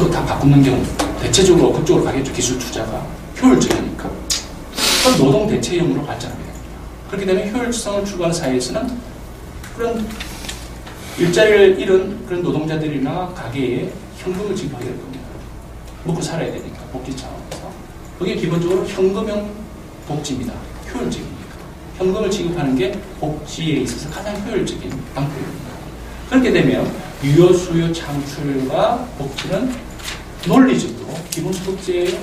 서로 다 바꾸는 경우 대체적으로 그쪽으로 가겠죠. 기술 투자가 효율적이니까. 그럼 노동 대체형으로 발전하게 됩니다. 그렇게 되면 효율성을 추구하는 사회에서는 그런 일자리를 잃은 그런 노동자들이나 가게에 현금을 지급하게 될 겁니다. 먹고 살아야 되니까 복지 차원에서. 그게 기본적으로 현금형 복지입니다. 효율적입니다. 현금을 지급하는 게 복지에 있어서 가장 효율적인 방법입니다. 그렇게 되면 유효 수요 창출과 복지는 논리적으로 기본소득제에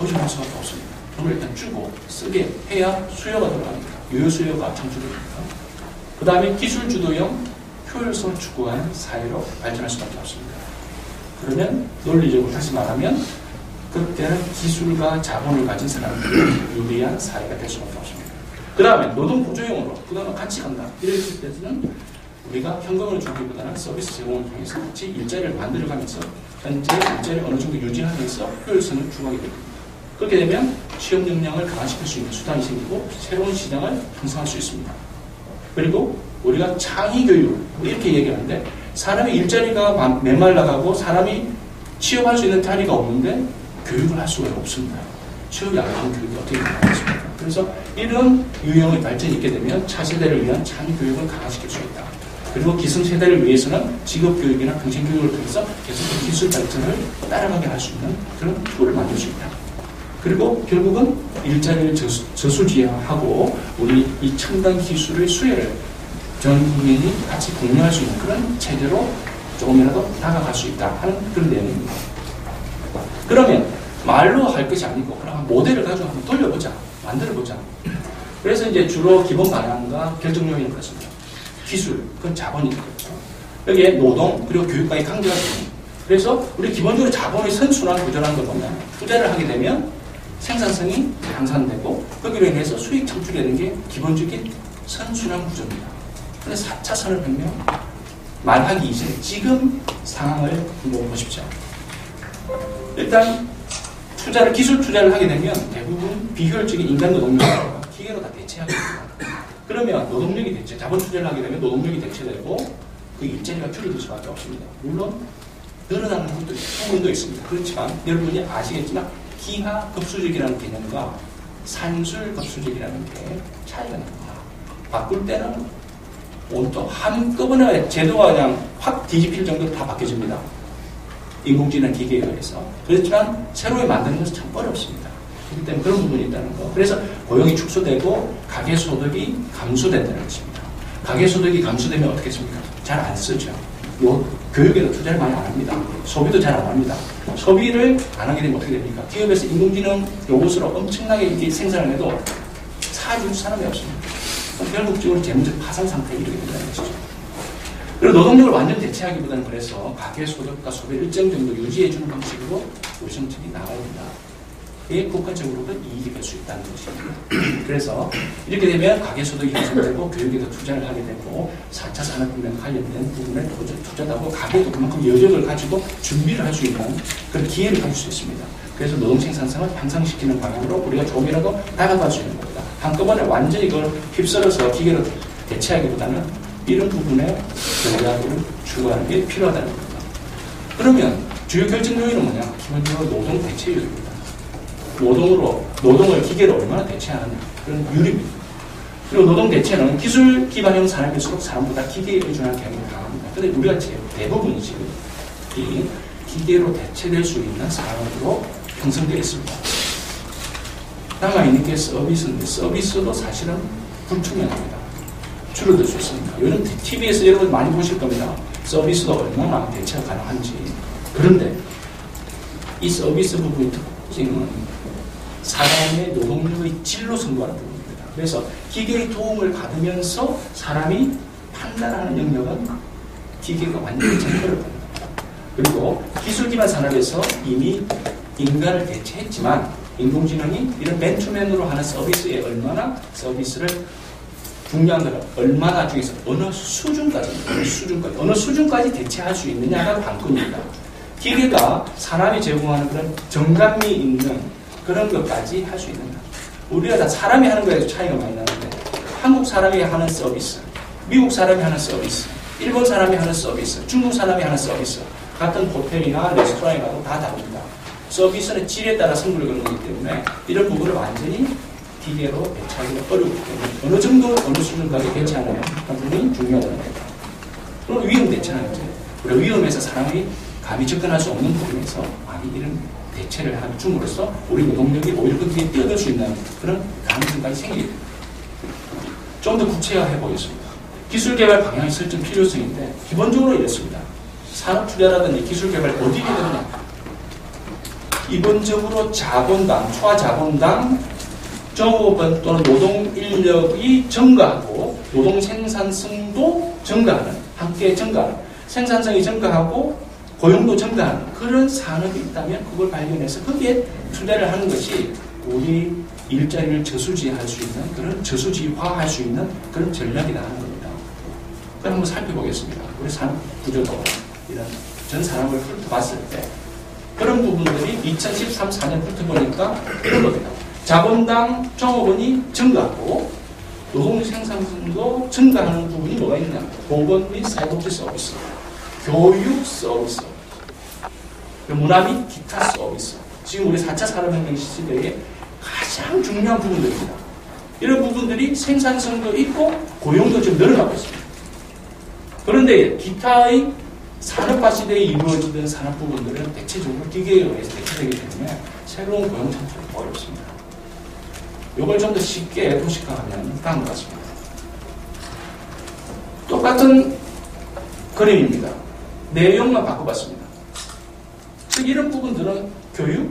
의존할 수밖에 없습니다. 돈을 일단 주고 쓰게 해야 수요가 들어갑니다. 유효 수요가 창출됩니다. 그 다음에 기술 주도형 효율성을 추구하는 사회로 발전할 수밖에 없습니다. 그러면 논리적으로 다시 말하면 그때는 기술과 자본을 가진 사람들이 유리한 사회가 될 수밖에 없습니다. 그 다음에 노동 구조형으로 그다음에 같이 간다. 이랬을 때는 우리가 현금을 주기보다는 서비스 제공을 통해서 같이 일자리를 만들어가면서 현재 일자리를 어느 정도 유지하면서 효율성을 추구하게 됩니다. 그렇게 되면 취업 역량을 강화시킬 수 있는 수단이 생기고 새로운 시장을 형성할 수 있습니다. 그리고 우리가 창의 교육 이렇게 얘기하는데 사람의 일자리가 메말라가고 사람이 취업할 수 있는 자리가 없는데 교육을 할 수가 없습니다. 취업이 안 되는 교육이 어떻게 가능하겠습니까? 그래서 이런 유형의 발전이 있게 되면 차세대를 위한 창의 교육을 강화시킬 수 있다. 그리고 기성세대를 위해서는 직업교육이나 평생교육을 통해서 계속 기술 발전을 따라가게 할 수 있는 그런 툴을 만들 수 있다. 그리고 결국은 일자리를 저수지하고 우리 이 첨단 기술의 수혜를 전 국민이 같이 공유할 수 있는 그런 체제로 조금이라도 다가갈 수 있다 하는 그런 내용입니다. 그러면 말로 할 것이 아니고 그럼 모델을 가지고 한번 돌려보자, 만들어보자. 그래서 이제 주로 기본 방향과 결정 요인이 그렇습니다. 기술, 그건 자본이거든요. 여기에 노동, 그리고 교육과의 관계가 됩니다. 그래서 우리 기본적으로 자본의 선순환 구조라는 걸 보면 투자를 하게 되면 생산성이 향상되고 거기로 인해서 수익 창출이 되는 게 기본적인 선순환 구조입니다. 그런데 4차 산업혁명 말하기 이전에 지금 상황을 한번 보십시오. 일단 기술 투자를 하게 되면 대부분 비효율적인 인간 노동력과 기계로 다 대체하게 됩니다. 그러면 노동력이 대체, 자본 투자를 하게 되면 노동력이 대체되고 그 일자리가 줄어들 수밖에 없습니다. 물론 늘어나는 부분도 있습니다. 그렇지만 여러분이 아시겠지만 기하급수적이라는 개념과 산술급수적이라는 게 차이가 납니다. 바꿀 때는 온통 한꺼번에 제도가 그냥 확 뒤집힐 정도로 다 바뀌어집니다. 인공지능 기계에 의해서. 그렇지만 새로 만드는 것은 참 어렵습니다. 그렇기 때문에 그런 부분이 있다는 거. 그래서 고용이 축소되고 가계소득이 감소된다는 것입니다. 가계소득이 감소되면 어떻겠습니까? 잘 안 쓰죠. 교육에도 투자를 많이 안 합니다. 소비도 잘 안 합니다. 소비를 안 하게 되면 어떻게 됩니까? 기업에서 인공지능 로봇으로 엄청나게 이렇게 생산을 해도 사줄 사람이 없습니다. 결국적으로 재무적 파산 상태에 이르게 된다는 것이죠. 그리고 노동력을 완전 대체하기보다는 그래서 가계소득과 소비를 일정 정도 유지해주는 방식으로 우리 정책이 나가야 된다. 이게 국가적으로도 이익이 될 수 있다는 것입니다. 그래서 이렇게 되면 가계소득이 형성되고 교육에도 투자를 하게 되고 4차 산업혁명 관련된 부분에 투자하고 가계도 그만큼 여력을 가지고 준비를 할 수 있는 그런 기회를 가질 수 있습니다. 그래서 노동 생산성을 향상시키는 방향으로 우리가 조금이라도 다가갈 수 있는 겁니다. 한꺼번에 완전히 이걸 휩쓸어서 기계로 대체하기보다는 이런 부분에 전략을 추구하는 게 필요하다는 겁니다. 그러면 주요 결정 요인은 뭐냐? 기본적으로 노동 대체 요인입니다. 노동을 기계로 얼마나 대체하느냐 그런 유리입니다. 그리고 노동 대체는 기술 기반형 산업일수록 사람보다 기계에 의존할 경향이 강합니다. 그런데 우리가 대부분이 지금 이 기계로 대체될 수 있는 산업으로 형성되어 있습니다. 남아있는 게 서비스인데 서비스도 사실은 불투명합니다. 줄어들 수 있습니다. 요즘 TV에서 여러분 많이 보실 겁니다. 서비스도 얼마나 대체가 가능한지. 그런데 이 서비스 부분의 특징은 사람의 노동력의 질로 승부하는 부분입니다. 그래서 기계의 도움을 받으면서 사람이 판단하는 영역은 기계가 완전히 제거를 합니다. 그리고 기술 기반 산업에서 이미 인간을 대체했지만 인공지능이 이런 맨투맨으로 하는 서비스에 얼마나 서비스를 중요한 것은 얼마나 중에서 어느 수준까지 대체할 수 있느냐가 관건입니다. 기계가 사람이 제공하는 그런 정감미 있는 그런 것까지 할 수 있는가. 우리가 다 사람이 하는 거에도 차이가 많이 나는데 한국 사람이 하는 서비스, 미국 사람이 하는 서비스, 일본 사람이 하는 서비스, 중국 사람이 하는 서비스 같은 호텔이나 레스토랑에 가도 다 다릅니다. 서비스는 질에 따라 승부를 거는 거기 때문에 이런 부분을 완전히 기계로 대체하기가 어렵기 때문에 어느 정도, 어느 수준까지 대체하는 부분이 중요하다는 겁니다. 그럼 위험 대체는 이제 우리가 위험에서 사람이 감히 접근할 수 없는 부분에서 많이 이런 대체를 줌으로써 우리 노동력이 오히려 그 뒤에 뛰어들 수 있는 그런 가능성까지 생기게 됩니다. 좀 더 구체화해 보겠습니다. 기술 개발 방향 설정 필요성인데 기본적으로 이렇습니다. 산업 투자라든지 기술 개발 어디에 되느냐? 기본적으로 자본당, 초자본당 정업원 또는 노동 인력이 증가하고 노동 생산성도 증가하는, 함께 증가하는, 생산성이 증가하고 고용도 증가하는 그런 산업이 있다면 그걸 발견해서 거기에 투자를 하는 것이 우리 일자리를 저수지할 수 있는 그런 저수지화할 수 있는 그런 전략이다 하는 겁니다. 그럼 한번 살펴보겠습니다. 우리 산업 구조도 이런 전 산업을 훑어봤을 때 그런 부분들이 2013, 14년 훑어보니까 이런 겁니다. 자본당 종업원이 증가하고 노동 생산성도 증가하는 부분이 뭐가 있냐? 보건 및 사회복지 서비스, 교육 서비스, 문화 및 기타 서비스. 지금 우리 4차 산업혁명 시대에 가장 중요한 부분들입니다. 이런 부분들이 생산성도 있고 고용도 좀 늘어나고 있습니다. 그런데 기타의 산업화 시대에 이루어지던 산업 부분들은 대체적으로 기계에 의해서 대체되기 때문에 새로운 고용 창출이 어렵습니다. 이걸 좀 더 쉽게 도식화하면 다음과 같습니다. 똑같은 그림입니다. 내용만 바꿔봤습니다. 즉 이런 부분들은 교육,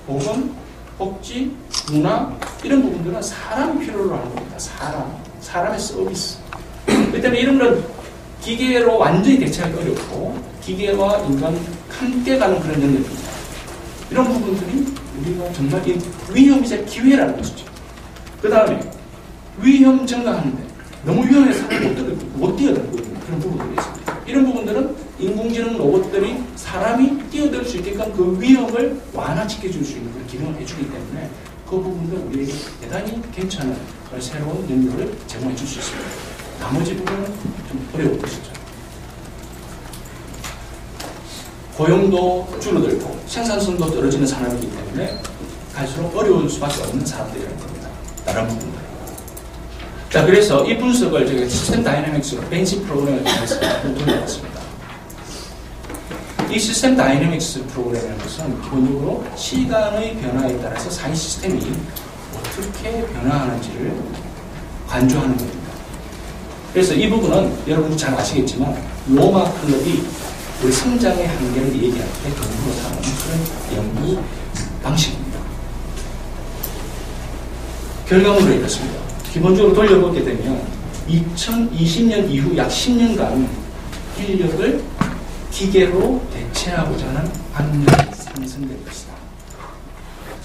보건, 복지, 문화 이런 부분들은 사람이 필요로 하는 겁니다. 사람의 서비스. 그렇기 때문에 이런 건 기계로 완전히 대체하기 어렵고 기계와 인간 함께 가는 그런 영역입니다. 이런 부분들이 우리가 정말 위험이자 기회라는 것이죠. 그 다음에 위험 증가하는데 너무 위험해서 못 뛰어들고 있는 그런 부분들이 있습니다. 이런 부분들은 인공지능 로봇들이 사람이 뛰어들 수 있게끔 그 위험을 완화시켜줄 수 있는 그런 기능을 해주기 때문에 그 부분도 우리에게 대단히 괜찮은 새로운 능력을 제공해 줄 수 있습니다. 나머지 부분은 좀 어려운 것이죠. 고용도 줄어들고 생산성도 떨어지는 산업이기 때문에 갈수록 어려울 수밖에 없는 산업들이라는 겁니다. 다른 부분들. 자, 그래서 이 분석을 저희가 시스템 다이내믹스 벤시 프로그램을 통해서 돌려봤습니다. 이 시스템 다이내믹스 프로그램이라는 것은 기본적으로 시간의 변화에 따라서 사회 시스템이 어떻게 변화하는지를 관조하는 겁니다. 그래서 이 부분은 여러분도 잘 아시겠지만 로마 클럽이 우리 성장의 한계를 얘기할 때 근거로 삼는 그런 연구 방식입니다. 결과물은 이렇습니다. 기본적으로 돌려보게 되면 2020년 이후 약 10년간 인력을 기계로 대체하고자 하는 압력이 상승될 것이다.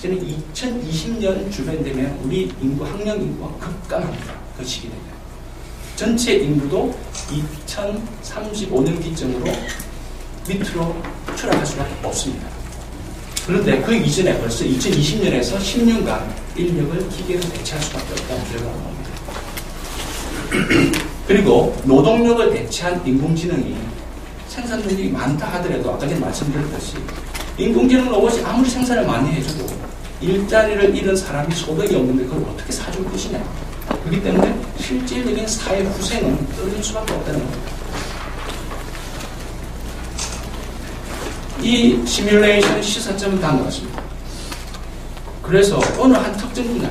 저는 2020년 주변 되면 우리 인구, 학령 인구가 급감합니다. 그 시기 되면. 전체 인구도 2035년 기점으로 밑으로 추락할 수밖에 없습니다. 그런데 그 이전에 벌써 2020년에서 10년간 인력을 기계로 대체할 수밖에 없다는 결과가 나옵니다. 그리고 노동력을 대체한 인공지능이 생산 능력이 많다 하더라도 아까 전에 말씀드렸듯이 인공지능 로봇이 아무리 생산을 많이 해줘도 일자리를 잃은 사람이 소득이 없는데 그걸 어떻게 사줄 것이냐. 그렇기 때문에 실질적인 사회 후생은 떨어질 수밖에 없다는 겁니다. 이 시뮬레이션 시사점은 다음과 같습니다. 그래서 어느 한 특정 분야,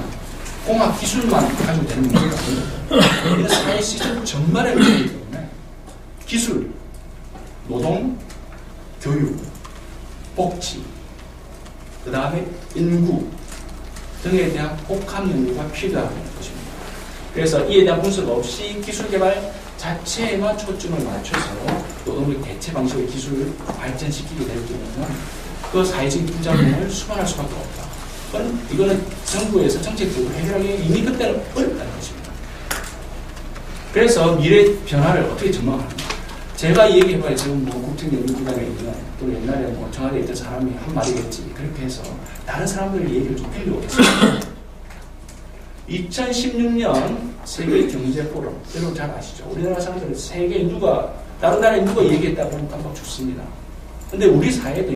공학 기술만 가지고 되는 문제가 아닙니다. 이는 사회 시스템 전반의 문제이기 때문에 기술, 노동, 교육, 복지, 그 다음에 인구 등에 대한 복합 연구가 필요하다는 것입니다. 그래서 이에 대한 분석 없이 기술 개발 자체에만 초점을 맞춰서 노동력 대체 방식의 기술을 발전시키게 될 경우는 그 사회적인 투자금을 수반할 수밖에 없다. 이거는 정부에서 정책적으로 해결하기 이미 그때는 어렵다는 것입니다. 그래서 미래 변화를 어떻게 전망하는가? 제가 이 얘기해봐야 지금 뭐 국정연구기관에 있는 또 옛날에 뭐 청와대에 있던 사람이 한 말이겠지. 그렇게 해서 다른 사람들 얘기를 좀 빌려 오겠습니다. 2016년 세계경제포럼, 여러분 잘 아시죠? 우리나라 사람들은 세계에 다른 나라에 누가 얘기했다고 하면 깜빡 죽습니다. 근데 우리 사회도